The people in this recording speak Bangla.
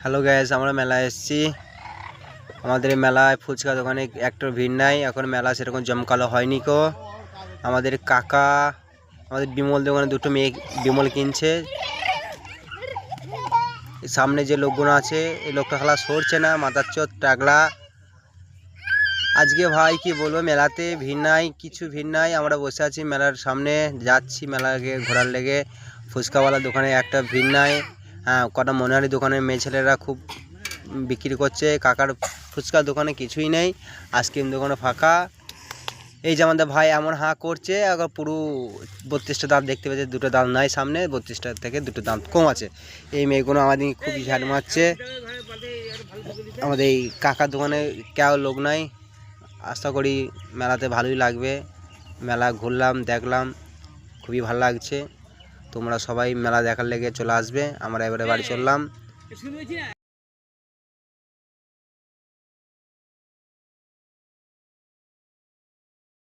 হ্যালো গাইস, আমরা মেলায় এসেছি। আমাদের এই মেলায় ফুচকা দোকানে একটার ভিড় নাই। এখন মেলা সেরকম জমকালো হয়নি কো। আমাদের কাকা, আমাদের বিমল দোকানে দুটো মেয়ে বিমল কিনছে। সামনে যে লোকগুলো আছে, এই লোকটা খালা সরছে না, মাথার চোদ টাগলা। আজকে ভাই কি বলবো, মেলাতে ভিড় নাই, কিছু ভিড় নাই। আমরা বসে আছি মেলার সামনে, যাচ্ছি মেলাকে ঘোরার লেগে। ফুচকাওয়ালার দোকানে একটা ভিড় নাই। হ্যাঁ, কটা মনোহারি দোকানের মেয়ে ছেলেরা খুব বিক্রি করছে। কাকার ফুচকার দোকানে কিছুই নেই, আইসক্রিম দোকানে ফাঁকা। এই যে আমাদের ভাই এমন হাঁ করছে, আবার পুরো 32টা দাঁত দেখতে পাচ্ছে, দুটো দাঁত নাই সামনে, 32টা থেকে দুটো দাঁত কম আছে। এই মেয়েগুলো আমাদের খুব ঝাড় মারছে। আমাদের এই কাকার দোকানে কেউ লোক নাই। আশা করি মেলাতে ভালোই লাগবে। মেলা ঘুরলাম, দেখলাম, খুবই ভালো লাগছে। তোমরা সবাই মেলা দেখার লেগে চলে আসবে। আমরা এবারে বাড়ি চললাম।